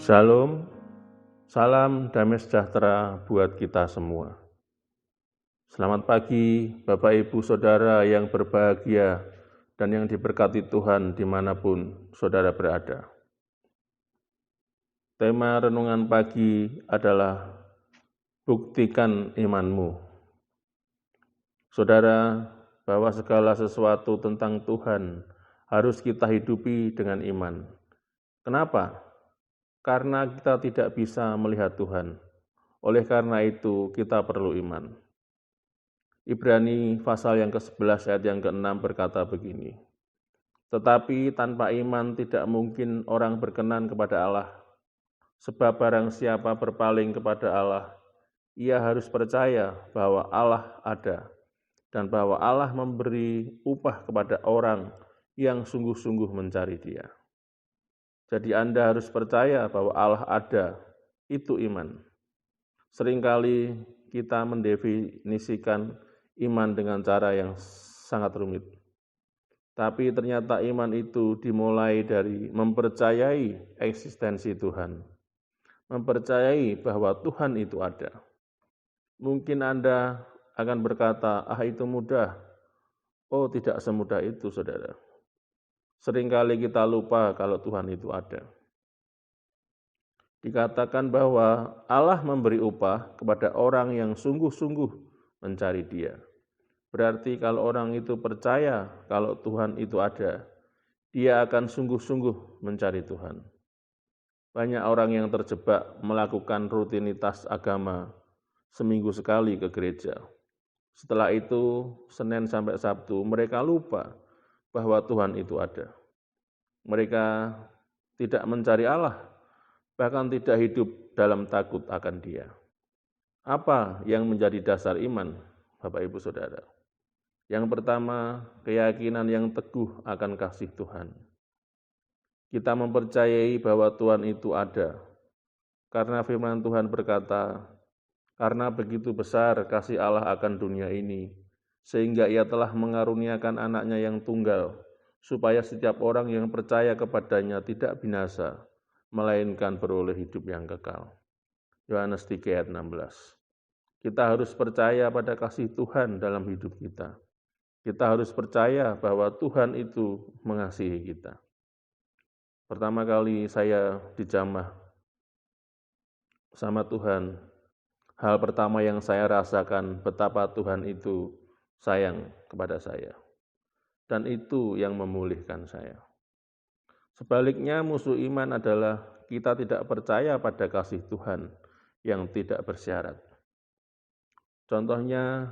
Shalom, salam damai sejahtera buat kita semua. Selamat pagi Bapak Ibu Saudara yang berbahagia dan yang diberkati Tuhan dimanapun saudara berada. Tema renungan pagi adalah buktikan imanmu. Saudara, bahwa segala sesuatu tentang Tuhan harus kita hidupi dengan iman. Kenapa? Karena kita tidak bisa melihat Tuhan. Oleh karena itu, kita perlu iman. Ibrani pasal yang ke-11 ayat yang ke-6 berkata begini, "Tetapi tanpa iman tidak mungkin orang berkenan kepada Allah. Sebab barang siapa berpaling kepada Allah, ia harus percaya bahwa Allah ada, dan bahwa Allah memberi upah kepada orang yang sungguh-sungguh mencari Dia." Jadi Anda harus percaya bahwa Allah ada, itu iman. Seringkali kita mendefinisikan iman dengan cara yang sangat rumit. Tapi ternyata iman itu dimulai dari mempercayai eksistensi Tuhan. Mempercayai bahwa Tuhan itu ada. Mungkin Anda akan berkata, itu mudah. Oh, tidak semudah itu, saudara. Seringkali kita lupa kalau Tuhan itu ada. Dikatakan bahwa Allah memberi upah kepada orang yang sungguh-sungguh mencari Dia. Berarti kalau orang itu percaya kalau Tuhan itu ada, dia akan sungguh-sungguh mencari Tuhan. Banyak orang yang terjebak melakukan rutinitas agama seminggu sekali ke gereja. Setelah itu, Senin sampai Sabtu, mereka lupa bahwa Tuhan itu ada. Mereka tidak mencari Allah, bahkan tidak hidup dalam takut akan Dia. Apa yang menjadi dasar iman, Bapak Ibu Saudara? Yang pertama, keyakinan yang teguh akan kasih Tuhan. Kita mempercayai bahwa Tuhan itu ada, karena firman Tuhan berkata, "Karena begitu besar kasih Allah akan dunia ini, sehingga Ia telah mengaruniakan anaknya yang tunggal, supaya setiap orang yang percaya kepadanya tidak binasa, melainkan beroleh hidup yang kekal." Yohanes 3 ayat 16. Kita harus percaya pada kasih Tuhan dalam hidup kita. Kita harus percaya bahwa Tuhan itu mengasihi kita. Pertama kali saya dijamah sama Tuhan, hal pertama yang saya rasakan betapa Tuhan itu sayang kepada saya. Dan itu yang memulihkan saya. Sebaliknya musuh iman adalah kita tidak percaya pada kasih Tuhan yang tidak bersyarat. Contohnya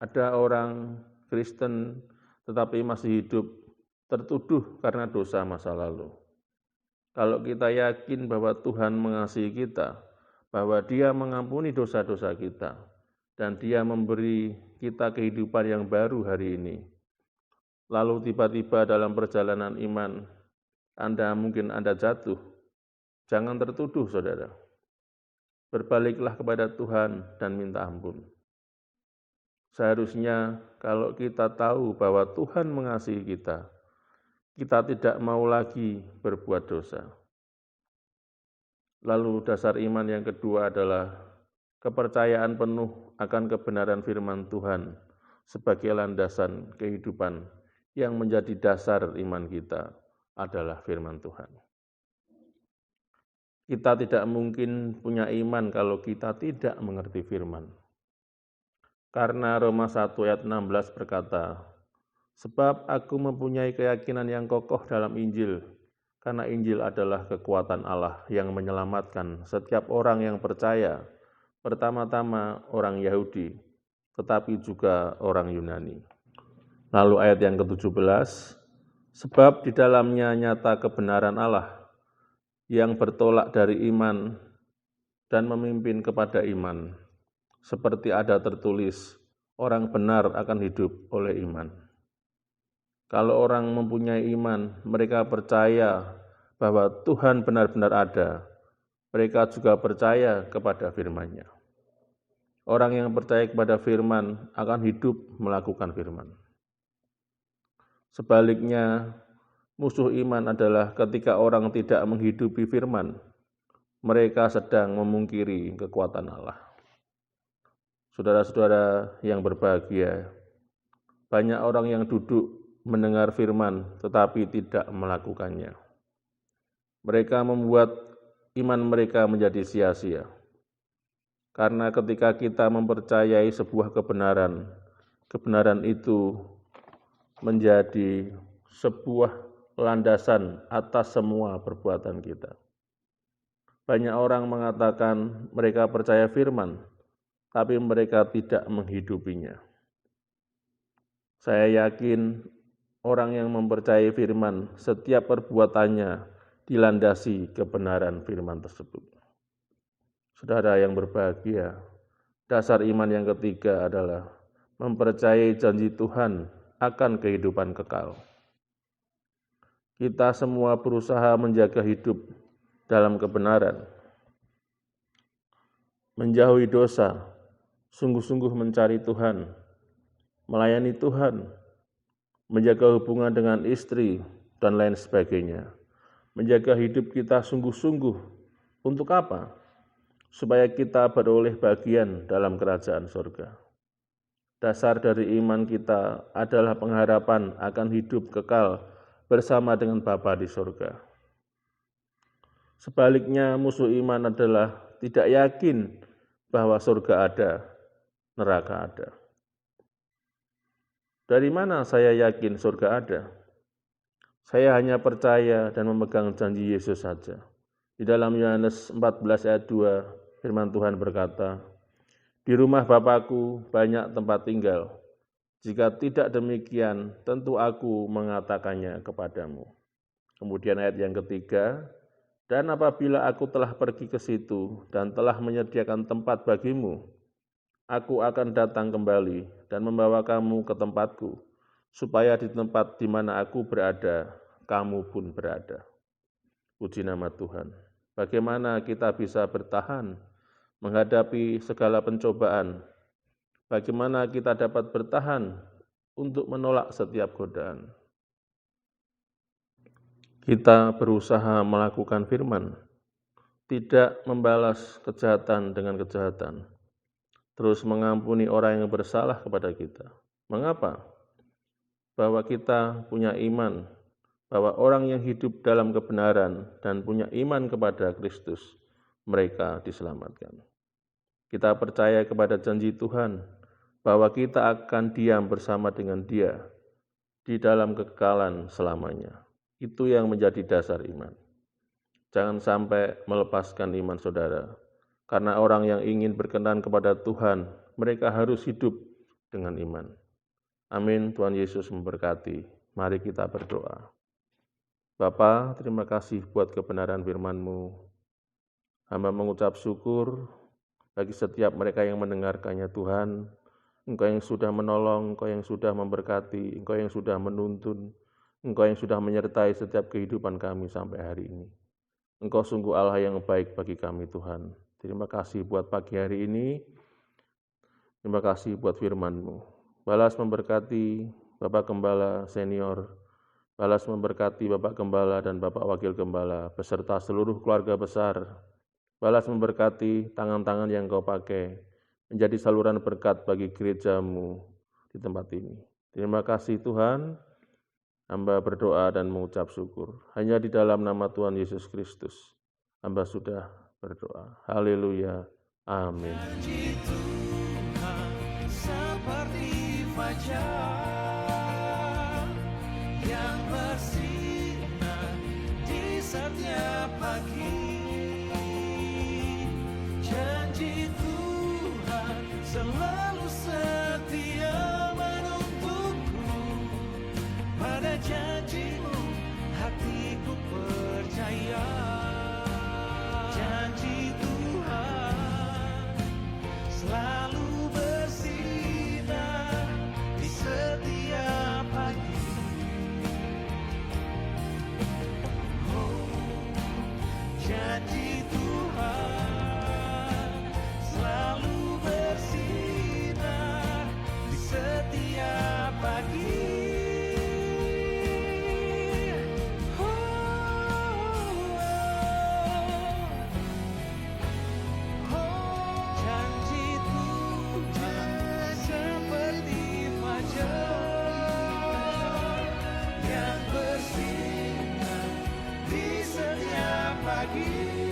ada orang Kristen tetapi masih hidup tertuduh karena dosa masa lalu. Kalau kita yakin bahwa Tuhan mengasihi kita, bahwa Dia mengampuni dosa-dosa kita, dan Dia memberi kita kehidupan yang baru hari ini, lalu tiba-tiba dalam perjalanan iman, mungkin Anda jatuh. Jangan tertuduh, saudara. Berbaliklah kepada Tuhan dan minta ampun. Seharusnya kalau kita tahu bahwa Tuhan mengasihi kita, kita tidak mau lagi berbuat dosa. Lalu dasar iman yang kedua adalah kepercayaan penuh akan kebenaran firman Tuhan sebagai landasan kehidupan yang menjadi dasar iman kita adalah firman Tuhan. Kita tidak mungkin punya iman kalau kita tidak mengerti firman. Karena Roma 1 ayat 16 berkata, "Sebab aku mempunyai keyakinan yang kokoh dalam Injil, karena Injil adalah kekuatan Allah yang menyelamatkan setiap orang yang percaya, pertama-tama orang Yahudi, tetapi juga orang Yunani." Lalu ayat yang ke-17, "Sebab di dalamnya nyata kebenaran Allah, yang bertolak dari iman dan memimpin kepada iman. Seperti ada tertulis, orang benar akan hidup oleh iman." Kalau orang mempunyai iman, mereka percaya bahwa Tuhan benar-benar ada. Mereka juga percaya kepada firman-Nya. Orang yang percaya kepada firman akan hidup melakukan firman. Sebaliknya, musuh iman adalah ketika orang tidak menghidupi firman, mereka sedang memungkiri kekuatan Allah. Saudara-saudara yang berbahagia, banyak orang yang duduk mendengar firman tetapi tidak melakukannya. Mereka membuat iman mereka menjadi sia-sia. Karena ketika kita mempercayai sebuah kebenaran, kebenaran itu menjadi sebuah landasan atas semua perbuatan kita. Banyak orang mengatakan mereka percaya firman, tapi mereka tidak menghidupinya. Saya yakin orang yang mempercayai firman, setiap perbuatannya dilandasi kebenaran firman tersebut. Saudara yang berbahagia, dasar iman yang ketiga adalah mempercayai janji Tuhan akan kehidupan kekal. Kita semua berusaha menjaga hidup dalam kebenaran, menjauhi dosa, sungguh-sungguh mencari Tuhan, melayani Tuhan, menjaga hubungan dengan istri, dan lain sebagainya. Menjaga hidup kita sungguh-sungguh untuk apa? Supaya kita beroleh bagian dalam kerajaan surga. Dasar dari iman kita adalah pengharapan akan hidup kekal bersama dengan Bapa di surga. Sebaliknya, musuh iman adalah tidak yakin bahwa surga ada, neraka ada. Dari mana saya yakin surga ada? Saya hanya percaya dan memegang janji Yesus saja. Di dalam Yohanes 14 ayat 2, firman Tuhan berkata, "Di rumah Bapa-Ku banyak tempat tinggal. Jika tidak demikian, tentu Aku mengatakannya kepadamu." Kemudian ayat yang ketiga, "Dan apabila Aku telah pergi ke situ dan telah menyediakan tempat bagimu, Aku akan datang kembali dan membawa kamu ke tempatku, supaya di tempat di mana Aku berada, kamu pun berada." Puji nama Tuhan. Bagaimana kita bisa bertahan menghadapi segala pencobaan? Bagaimana kita dapat bertahan untuk menolak setiap godaan? Kita berusaha melakukan firman, tidak membalas kejahatan dengan kejahatan, terus mengampuni orang yang bersalah kepada kita. Mengapa? Bahwa kita punya iman, bahwa orang yang hidup dalam kebenaran dan punya iman kepada Kristus, mereka diselamatkan. Kita percaya kepada janji Tuhan, bahwa kita akan diam bersama dengan Dia di dalam kekekalan selamanya. Itu yang menjadi dasar iman. Jangan sampai melepaskan iman saudara, karena orang yang ingin berkenan kepada Tuhan, mereka harus hidup dengan iman. Amin. Tuhan Yesus memberkati. Mari kita berdoa. Bapa, terima kasih buat kebenaran firman-Mu. Hamba mengucap syukur bagi setiap mereka yang mendengarkannya Tuhan. Engkau yang sudah menolong, Engkau yang sudah memberkati, Engkau yang sudah menuntun, Engkau yang sudah menyertai setiap kehidupan kami sampai hari ini. Engkau sungguh Allah yang baik bagi kami Tuhan. Terima kasih buat pagi hari ini. Terima kasih buat firman-Mu. Balas memberkati Bapak Gembala Senior, balas memberkati Bapak Gembala dan Bapak Wakil Gembala, beserta seluruh keluarga besar. Balas memberkati tangan-tangan yang Kau pakai, menjadi saluran berkat bagi gereja-Mu di tempat ini. Terima kasih Tuhan, hamba berdoa dan mengucap syukur. Hanya di dalam nama Tuhan Yesus Kristus, hamba sudah berdoa. Haleluya. Amin. Seperti fajar yang bersinar di setiap pagi, janji Tuhan selalu setia menuntunku. Pada janji-Mu hatiku percaya. Janji Tuhan selalu bersinar di setiap pagi. Janji Tuhan selalu bersih. pagi.